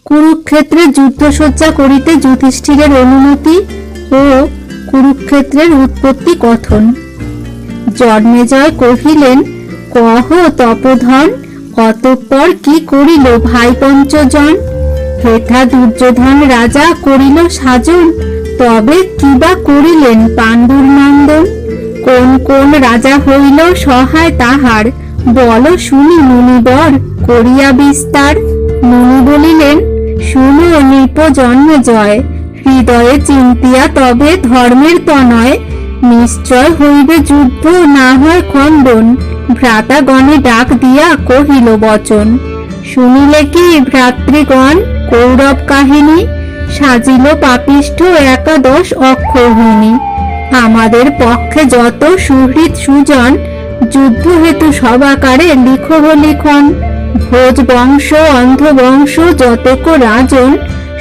কুরুক্ষেত্রে যুদ্ধসজ্জা করিতে যুধিষ্ঠিরের অনুমতি ও কুরুক্ষেত্রের উৎপত্তি কথন। জন্মেজয় কহিলেন, কহ তপোধন, অতঃপর কি করিল ভাই পঞ্চজন? হেথা দুর্যোধন রাজা করিল সাজন, তবে কিবা করিলেন পাণ্ডুর নন্দন? কোন কোন রাজা হইল সহায় তাহার, বল শুনি মুনিবর করিয়া বিস্তার। মুনি বলিলেন, শুনো নৃপ জন্মেজয়, হৃদয়ে চিন্তিয়া তবে ধর্মের তনয়। নিশ্চয় হইবে যুদ্ধ, না হয় খণ্ডন। ভ্রাতাগণে ডাক দিয়া কহিল বচন। শুনিলে কি ভ্রাতৃগণ কৌরব কাহিনী, সাজিল পাপিষ্ঠ একাদশ অক্ষৌহিণী। আমাদের পক্ষে যত সুহৃদ সুজন, যুদ্ধ হেতু সবাকারে লিখো লিখন। ভোজ বংশ অন্ধ বংশ যতক রাজন,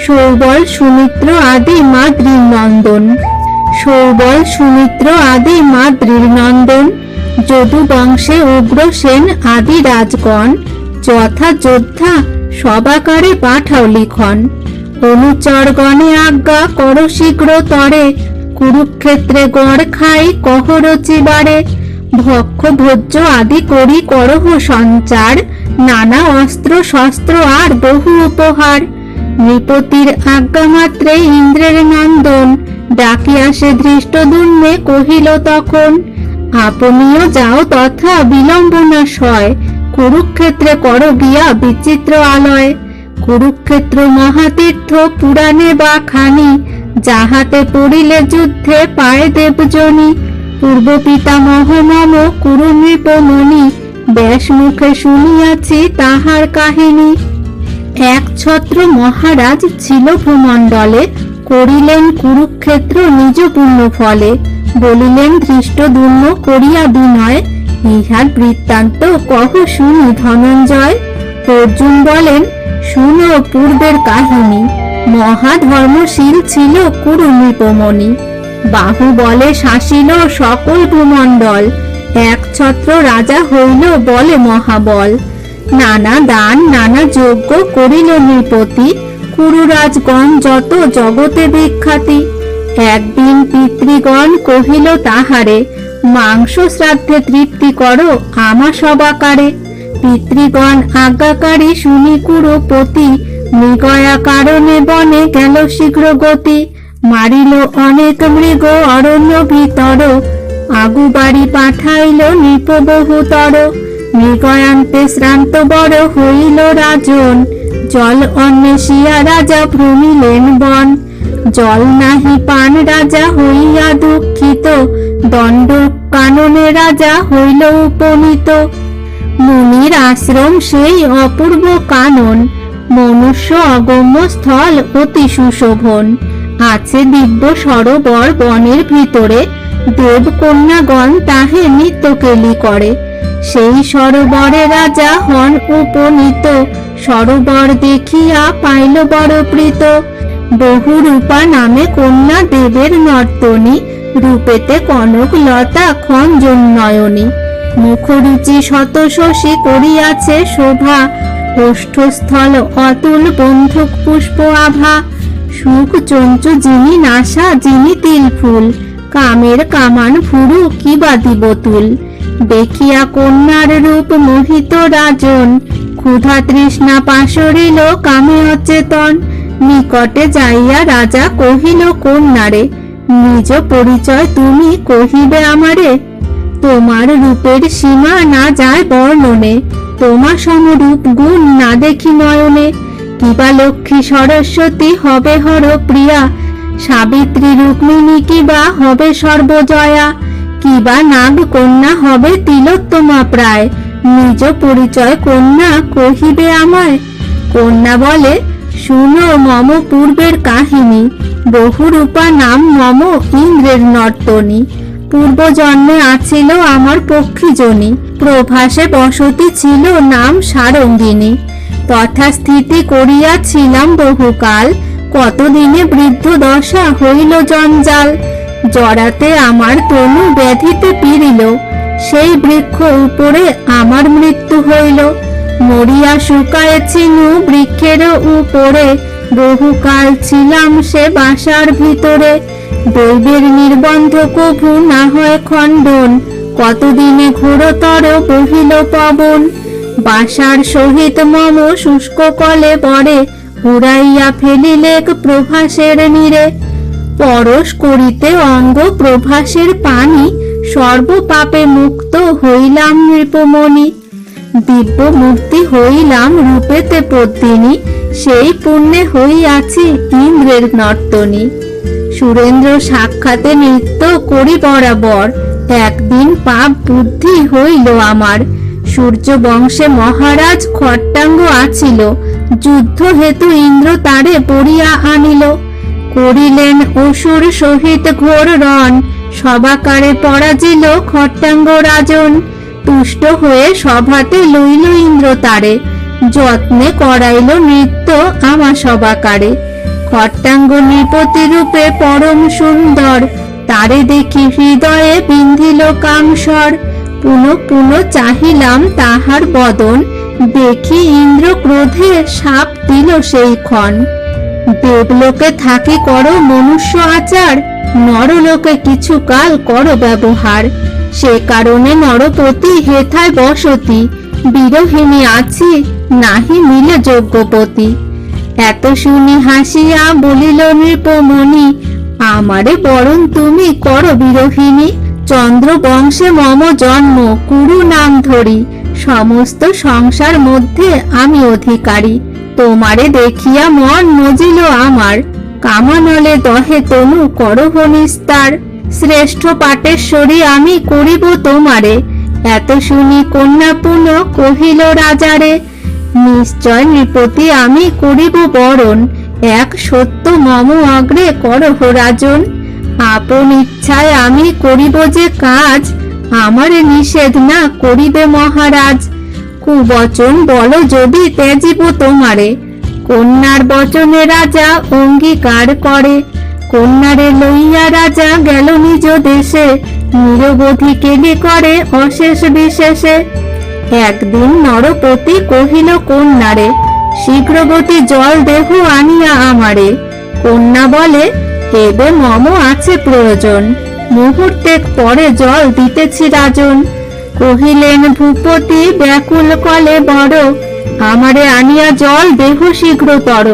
সৌবল সুমিত্র আদি মাদ্রীর নন্দন। সৌবল সুমিত্র আদি মাদ্রীর নন্দন, যদু বংশে উগ্রসেন আদি রাজগণ। যথা যোদ্ধা সবাকারে পাঠাও লিখন, অনুচরগণে আজ্ঞা কর শীঘ্র তরে। কুরুক্ষেত্রে গড় খাই কহ রচিবারে, ভক্ষ ভোজ্য আদি করি করহ সঞ্চার। নানা অস্ত্র শস্ত্র আর বহু উপহার, নৃপতির আজ্ঞা মাত্রে ইন্দ্রের নন্দন। ডাকিয়া সে ধৃষ্টদ্যুম্নে কহিল তখন, আপনিও যাও তথা বিলম্ব না সয়। কুরুক্ষেত্রে কর গিয়া বিচিত্র আলয়। কুরুক্ষেত্র মহাতীর্থ পুরাণে বা খানি, যাহাতে পড়িলে যুদ্ধে পায় দেবজনী। পূর্ব পিতামহ মম কুরু নৃপমণি, ব্যাস মুখে শুনিয়াছি তাহার কাহিনী। এক ছত্র মহারাজ ছিল ভূমণ্ডলে, করিলেন কুরুক্ষেত্র নিজ পুণ্য ফলে। বলিলেন ধৃষ্টদ্যুম্ন করিয়া বিনয়, ইহার বৃত্তান্ত কহ শুনি ধনঞ্জয়। অর্জুন বলেন, শুনো পূর্বের কাহিনী। মহাধর্মশীল ছিল কুরু নৃপমণি, বাহুবলে শাসিল সকল ভূমণ্ডল। এক ছত্র রাজা হইল বলে মহাবল, নানা দান নানা যজ্ঞ করিল নৃপতি। কুরুরাজগণ যত জগতে বিখ্যাতি। একদিন পিতৃগণ কহিল তাহারে, মাংস শ্রাদ্ধে তৃপ্তি করো আমা সবাকারে। পিতৃগণ আজ্ঞাকারী শুনি কুরুপতি, মৃগয়া কারণে বনে গেল শীঘ্র গতি। মারিল অনেক মৃগ অরণ্য ভিতর, আগু বাড়ি পাঠাইল নৃপ বহুতর। মৃগয়ান্তে শ্রান্ত বড় হইল রাজন, জল অন্বেষিয়া রাজা ভ্রমিলেন বন। জল নাহি পান রাজা হইয়া দুঃখিত, দণ্ড কাননে রাজা হইল উপনীত। মুনির আশ্রম সেই অপূর্ব কানন, মনুষ্য অগম্য স্থল অতি সুশোভন। আছে দিব্য সরোবর বনের ভিতরে, দেবকন্যাগণ তাহে নিত্য কেলি করে। সেই সরোবরে রাজা হন উপনীত, সরোবর দেখিয়া পাইল বড় প্রীত। বহু রূপা নামে কন্যা দেবের নর্তনী, রূপেতে কনক লতা খঞ্জন নয়নী। মুখরুচি শত শশী করিয়াছে শোভা, ওষ্ঠস্থল অতুল বন্ধুক পুষ্প আভা। সুখ চঞ্চু যিনি নাসা যিনি তিল ফুল, কামের কামান ফুরু কিবা দিব তুল। দেখিয়া কন্যার রূপ মোহিত রাজন, ক্ষুধা তৃষ্ণা পাশরিল কামে অচেতন। নিকটে যাইয়া রাজা কহিল কন্যারে, নিজ পরিচয় তুমি কহিবে আমারে। তোমার রূপের সীমা না যায় বর্ণনে, তোমা সমরূপ গুণ না দেখি নয়নে। কিবা লক্ষ্মী সরস্বতী হবে হর প্রিয়া, সাবিত্রী রুক্মিণী কিবা হবে সর্বজয়া। কিবা নাগ কন্যা হবে তিলোত্তমা প্রায়, নিজ পরিচয় কন্যা কহিবে আমায়। কন্যা বলে, শুনো মম পূর্বের কাহিনী। বহুরূপা নাম মম ইন্দ্রের নর্তনী, পূর্ব জন্মে আছিল আমার পক্ষীজনী। প্রভাসে বসতি ছিল নাম সারঙ্গিনী, তথা স্থিতি করিয়াছিলাম বহুকাল। কতদিনে বৃদ্ধ দশা হইল জঞ্জাল, জড়াতে আমার তনু ব্যাধিতে পিরিল। সেই বৃক্ষ উপরে আমার মৃত্যু হইল, মরিয়া শুকায়েছিনু বৃক্ষের উপরে, বহুকাল ছিলাম সে বাসার ভিতরে। দৈবের নির্বন্ধ কভু না হয় খণ্ডন, কতদিনে ঘোরতর বহিল পবন। বাসার সহিত মম শুষ্ক কলে পরে, উড়াইয়া ফেলিলেক প্রভাসের নীরে। পরশ করিতে অঙ্গ প্রভাসের পানি, সর্ব পাপে মুক্ত হইলাম নৃপমণি। দিব্য মূর্তি হইলাম রূপেতে পদ্মিনী, সেই পুণ্যে হইয়াছি ইন্দ্রের নর্তনী। সুরেন্দ্র সাক্ষাতে নৃত্য করি বরাবর, একদিন পাপ বুদ্ধি হইল আমার। সূর্য বংশে মহারাজ খট্টাঙ্গ আছিল, যুদ্ধ হেতু ইন্দ্র তারে পড়িয়া আনিল। করিলেন অসুর সহিত ঘোর রণ, সবাকারে পরাজিল খট্টাঙ্গ রাজন। তুষ্ট হয়ে সভাতে লইল ইন্দ্র তারে, যত্নে করাইল নৃত্য আমা সবাকারে। খট্টাঙ্গ নৃপতি রূপে পরম সুন্দর, তারে দেখি হৃদয়ে বিন্ধিল কাংসর। পুনঃ পুনঃ চাহিলাম তাহার বদন, দেখি ইন্দ্র ক্রোধে শাপ দিল সেই ক্ষণ। দেবলোকে থাকি করো মনুষ্য আচার, নরলোকে কিছু কাল করো ব্যবহার। সে কারণে নরপতি হেথায় বসতি, বিরহিণী আছি নাহি মিলে যোগ্যপতি। এত শুনি হাসিয়া বলিল নৃপমণি, আমারে বরণ তুমি করো বিরহিণী। চন্দ্র বংশে মম জন্ম কুরু নাম ধরি, সমস্ত সংসার মধ্যে আমি অধিকারী। তোমারে দেখিয়া মন মজিল আমার, কামানলে দহে তনু করহ নিস্তার। শ্রেষ্ঠ পাটেশ্বরী আমি করিব তোমারে, এত শুনি কন্যা পুনঃ কহিল রাজারে। নিশ্চয় নৃপতি আমি করিব বরণ, এক সত্য মম অগ্রে করহ রাজন। আপন ইচ্ছায় আমি করিব যে কাজ, আমারে নিষেধ না করিবে মহারাজ। কুবচন বলো যদি ত্যাজিব তোমারে, কন্যার বচনে রাজা অঙ্গীকার করে। কন্যারে লইয়া রাজা গেল নিজ দেশে, নিরবধি কেলি করে অশেষ বিশেষে। একদিন নরপতি কহিল কন্যারে, শীঘ্রগতি জল দেহ আনিয়া আমারে। কন্যা বলে, এবে মম আছে প্রয়োজন, মুহূর্তে পরে জল দিতেছি রাজন। কহিলেন ভূপতি ব্যাকুল কলে বড়, আমারে আনিয়া জল দেহ শীঘ্রতর।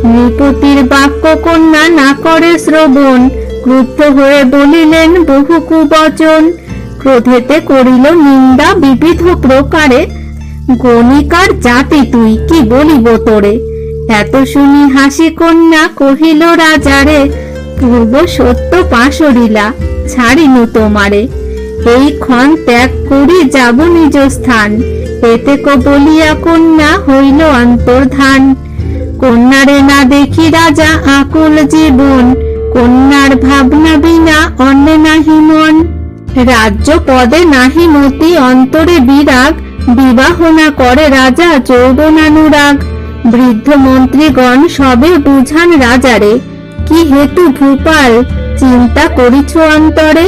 নৃপতির বাক্য কন্যা না করে শ্রবণ, ক্রুদ্ধ হয়ে বলিলেন বহু কুবচন। ক্রোধেতে করিল নিন্দা বিবিধ প্রকারে, গণিকার জাতি তুই কি বলিব তোরে। এত শুনি হাসি কন্যা কহিল রাজারে, পূর্ব সত্য পাশরিলা ছাড়িনু তোমারে। এই ক্ষণ ত্যাগ করি যাব নিজ স্থান, এতে বলিয়া কন্যা হইল অন্তর্ধান। কন্যারে না দেখি রাজা আকুল জীবন, কন্যার ভাবনা বিনা অন্যে নাহি মন। রাজ্য পদে নাহি মতি অন্তরে বিরাগ, বিবাহ না করে রাজা যৌবনানুরাগ। বৃদ্ধ মন্ত্রীগণ সবে বুঝান রাজারে, কি হেতু ভূপাল চিন্তা করিছ অন্তরে।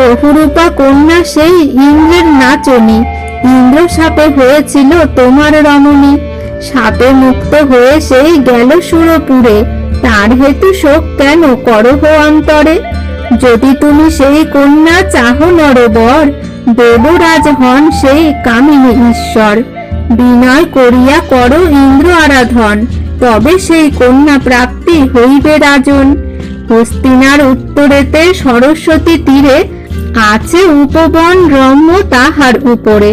বহুরূপা কন্যা সেই ইন্দ্রের নাচনী, ইন্দ্র সাপে হয়েছিল তোমার রমণী। সাপে মুক্ত হয়ে সেই গেল সুরপুরে, তার হেতু শোক কেন করহ অন্তরে। যদি তুমি সেই কন্যা চাহ নরবর, দেবরাজ হন সেই কামিনী ঈশ্বর। বিনয় করিয়া করো ইন্দ্র আরাধন, তবে সেই কন্যা প্রাপ্তি হইবে রাজন। হস্তিনার উত্তরেতে সরস্বতী তীরে, আছে উপবন রম্য তাহার উপরে।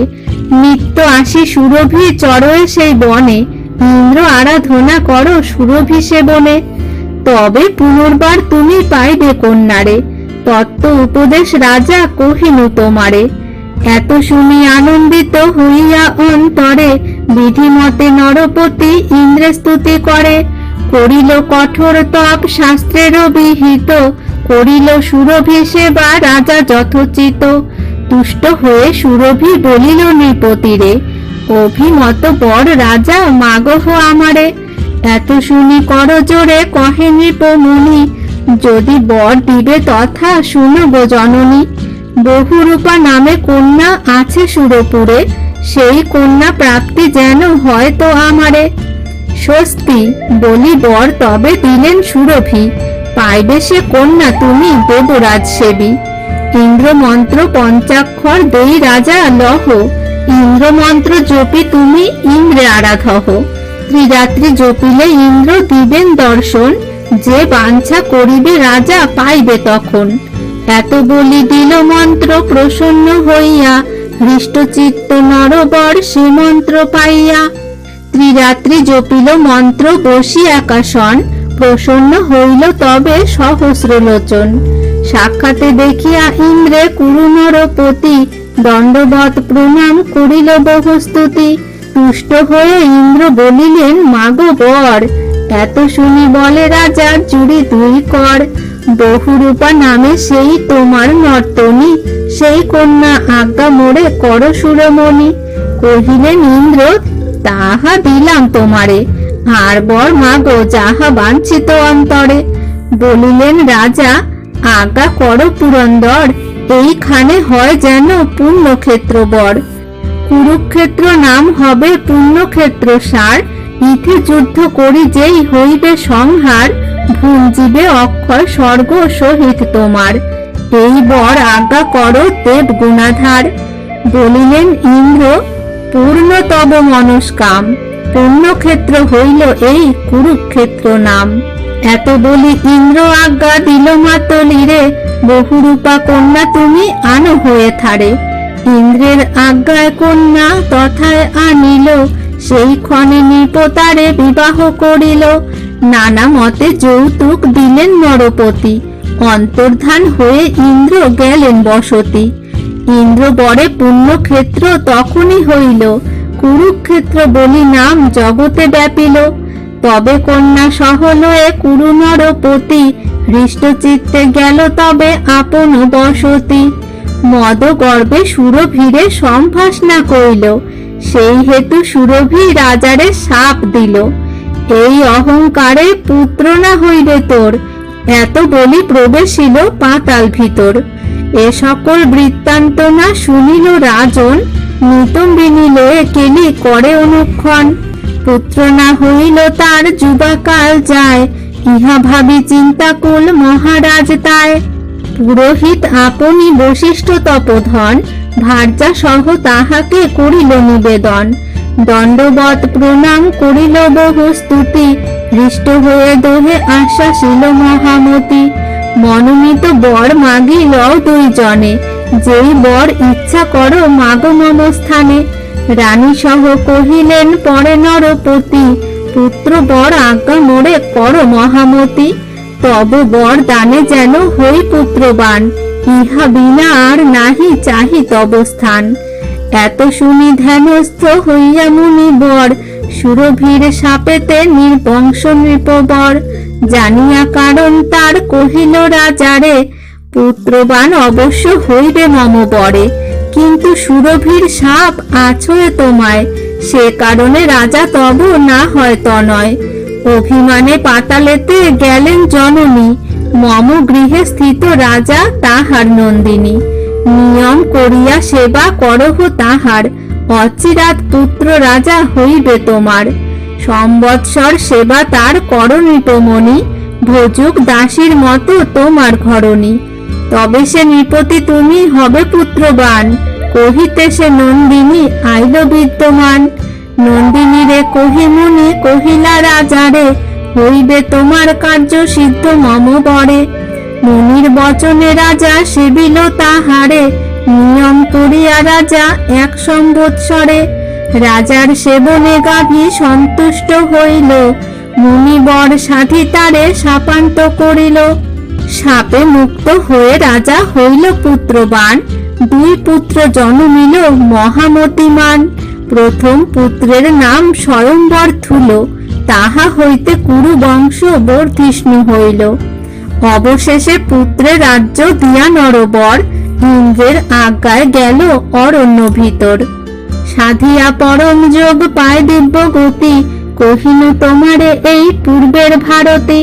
নিত্য আসি সুরভি চরয়ে সেই বনে, ইন্দ্র আরাধনা করো সুরভি সেবনে। তবে পুনর্বার তুমি পাইবে কন্যারে, তত্ত্ব উপদেশ রাজা কহিনু তোমারে। এত শুনি আনন্দিত হইয়া অন্তরে, বিধিমতে নরপতি ইন্দ্রে স্তুতি করে। করিল কঠোর তপ শাস্ত্রেরও বিহিত, করিল সুরভি সেবা রাজা যথোচিত। তুষ্ট হয়ে সুরভি বলিল নৃপতিরে, অভিমত বর রাজা মাগহ আমারে। এত শুনি কর জোরে কহে নৃপমুনি, যদি বর দিবে তথা শুনব জননী। বহুরূপা নামে কন্যা আছে সুরপুরে, সেই কন্যা প্রাপ্তি যেন হয়তো আমারে। স্বস্তি বলি বর তবে দিলেন সুরভি, পাইবে সে কন্যা তুমি দেবরাজ সেবী। ইন্দ্র মন্ত্র পঞ্চাক্ষর দেই রাজা লহ, ইন্দ্র মন্ত্র জপি তুমি ইন্দ্রে আরাধহ। ত্রিরাত্রি জপিলে ইন্দ্র দিবেন দর্শন, যে বাঞ্ছা করিবে রাজা পাইবে তখন। এত বলি দিল মন্ত্র প্রসন্ন হইয়া, হৃষ্টচিত্ত নরবর সে মন্ত্র পাইয়া। ত্রিরাত্রি জপিল মন্ত্র বসি একাসন, প্রসন্ন হইল তবে সহস্র লোচন। সাক্ষাতে দেখিয়া ইন্দ্রে কুরু নরপতি, দণ্ডবৎ প্রণাম করিল বহুস্তুতি। তুষ্ট হয়ে ইন্দ্র বলিলেন মাগো বর, এত শুনি বলে রাজা জুড়ি দুই কর। বহুরূপা নামে সেই তোমার নর্তনী, সেই কন্যা আজ্ঞা মোরে কর সুরমণি। কহিলেন ইন্দ্র তাহা দিলাম তোমারে, আর বর মাগো যাহা বাঞ্ছিত অন্তরে। বলিলেন রাজা আজ্ঞা কর পুরন্দর, এইখানে হয় যেন পুণ্যক্ষেত্র বর। কুরুক্ষেত্র নাম হবে পুণ্যক্ষেত্র সার, ইথে যুদ্ধ করি যেই হইবে সংহার। ভুঞ্জিবে অক্ষয় স্বর্গ সহিত তোমার, এই বর আজ্ঞা করো দেব গুণাধার। বলিলেন ইন্দ্র পূর্ণ তব মনস্কাম, পুণ্যক্ষেত্র হইল এই কুরুক্ষেত্র নাম। এত বলি ইন্দ্র আজ্ঞা দিল মাতলিরে, বহুরূপা কন্যা তুমি আনো হয়ে থারে। ইন্দ্রের আজ্ঞায় কন্যা তথায় আনিল, সেই ক্ষণে নৃপতারে বিবাহ করিল। নানা মতে যৌতুক দিলেন নরপতি, অন্তর্ধান হয়ে ইন্দ্র গেলেন বসতি। ইন্দ্র বরে পুণ্যক্ষেত্র তখনই হইল, কুরুক্ষেত্র বলি নাম জগতে ব্যাপিল। তবে কন্যা সহলয়ে কুরু নরপতি, হৃষ্টচিত্তে গেল তবে আপন বসতি। মদ গর্বে সুরভীরে সম্ভাষণা কইল, সেই হেতু সুরভি রাজারে শাপ দিল। এই অহংকারে পুত্র না হইবে তোর, এত বলি প্রবেশিল পাতাল ভিতর। এ সকল বৃত্তান্ত না শুনিল রাজন, নিতম্বিনী লয়ে কেলি করে অনুক্ষণ। পুত্র না হইল তার যুবাকাল যায়, ইহা ভাবি চিন্তাকুল মহারাজ তাই। পুরোহিত আপনি বশিষ্ঠ তপোধন, ভার্যা সহ তাহাকে করিল নিবেদন। দণ্ডবৎ প্রণাম করিল বহু স্তুতি, হৃষ্ট হয়ে দোহে আশ্বাসিল মহামতি। মনোনীত বর মাগিল দুইজনে, যেই বর ইচ্ছা করো মাগো মম স্থানে। রানী সহ কহিলেন পরে নরপতি, পুত্র বর আজ্ঞা মোরে কর মহামতি। তব বর দানে যেন হই পুত্রবান, ইহা বিনা আর নাহি চাহি তব স্থান। এত শুনি ধ্যানস্থ হইয়া মুনি বর, সুরভীর সাপেতে নির্বংশ নৃপবর। জানিয়া কারণ তার কহিল রাজারে, পুত্রবান অবশ্য হইবে মম বরে। কিন্তু সুরভীর সাপ আছয়ে তোমায়, সে কারণে রাজা তব না হয় তনয়। অভিমানে পাতালেতে গেলেন জননী, মম গৃহে স্থিত রাজা তাহার নন্দিনী। নিয়ম করিয়া সেবা করহ তাহার, অচিরাত পুত্র রাজা হইবে তোমার। সম্বৎসর সেবা তার কর নৃপমণি, ভোজুক দাসীর মতো তোমার ঘরণী। তবে সে নৃপতি তুমি হবে পুত্রবান, কহিতে সে নন্দিনী আইল বিদ্যমান। নন্দিনী রে কহি মুনি কহিলা রাজারে, হইবে তোমার কার্য সিদ্ধ মম বরে। মুনির বচনে রাজা সেবিল তাহারে, নিয়ম করিয়া রাজা 1 সম্বৎসরে। রাজার সেবনে গাভী সন্তুষ্ট হইল, মুনিবর সাথী তারে শাপান্ত করিল। শাপে মুক্ত হয়ে রাজা হইল পুত্রবান, 2 পুত্র জন্মিল মহামতিমান। প্রথম পুত্রের নাম স্বয়ম্বর থুল, তাহা হইতে কুরু বংশ বর্ধিষ্ণু হইল। অবশেষে পুত্রে রাজ্য দিয়া নরবর, ইন্দ্রের আজ্ঞায় গেল অরণ্য ভিতর। সাধিয়া পরম যোগ পায় দিব্য গতি, কহিল তোমারে এই পূর্বের ভারতে।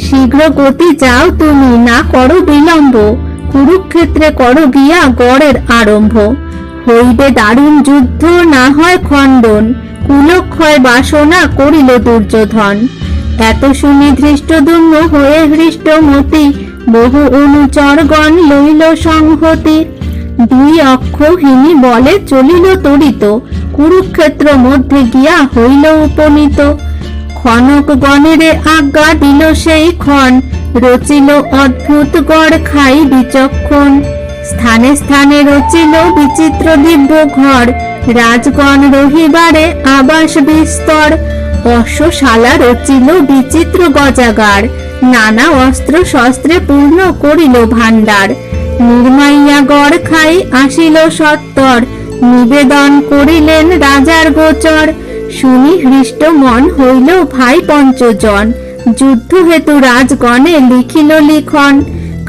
শীঘ্র গতি যাও তুমি না করো বিলম্ব, কুরুক্ষেত্রে করো গিয়া গড়ের আরম্ভ। হইবে দারুণ যুদ্ধ, না হয় খণ্ডন, কুলক্ষয় বাসনা করিল দুর্যোধন। এত শুনি ধৃষ্টদ্যুম্ন হয়ে হৃষ্টমতি, বহু অনুচরগণ লইল সংহতি। দুই অক্ষৌহিনী বলে চলিল তরিত, কুরুক্ষেত্র মধ্যে গিয়া হইল উপনীত। খনক গণেরে আজ্ঞা দিল সেই ক্ষণ, রচিল অদ্ভুত গড় খাই বিচক্ষণ। স্থানে স্থানে রচিল বিচিত্র দিব্য ঘর, রাজগণ রহিবারে আবাস বিস্তর। অশ্বশালা রচিল বিচিত্র গজাগার, নানা অস্ত্র শস্ত্রে পূর্ণ করিল ভাণ্ডার। নির্মাইয়া গড় খাই আসিল সত্তর, নিবেদন করিলেন রাজার গোচর। শুনি হৃষ্ট মন হইল ভাই পঞ্চজন, যুদ্ধ হেতু রাজগণে লিখিল লিখন।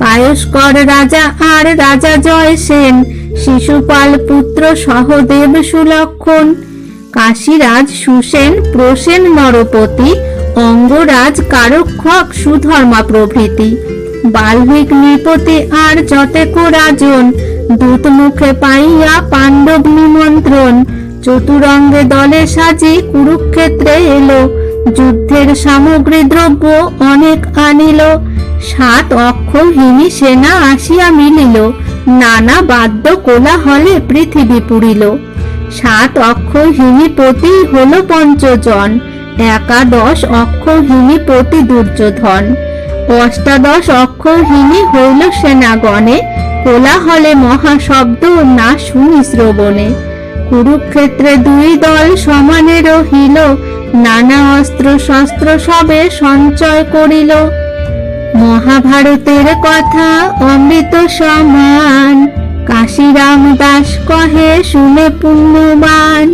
কায়স্কর রাজা আর রাজা জয় সেন, শিশুপাল পুত্র সহদেব সুলক্ষণ। কাশীরাজ সুসেন প্রসেন নরপতি, অঙ্গরাজ কারক্ষক সুধর্মা প্রভৃতি। বাল্মীক নৃপতি আর যতেক রাজন, দূত মুখে পাইয়া পাণ্ডব নিমন্ত্রণ। চতুরঙ্গে দলে সাজি কুরুক্ষেত্রে এলো, যুদ্ধের সামগ্রী দ্রব্য অনেক আনিল। 7 অক্ষৌহিনী সেনা আসিয়া মিলিল, নানা বাদ্য কোলাহলে পৃথিবী পুরিল। 7 অক্ষৌহিনী পতি হলো পঞ্চজন, একাদশ অক্ষৌহিনী পতি দুর্যোধন। অষ্টাদশ অক্ষৌহিনী হইল সেনাগণে, কোলাহলে মহাশব্দ না শুনি শ্রবণে। কুরুক্ষেত্রে 2 দল সমানে রহিল, নানা অস্ত্র শস্ত্র সবে সঞ্চয় করিল। মহাভারতের কথা অমৃত সমান, কাশীরাম দাস কহে শুনে পুণ্যবান।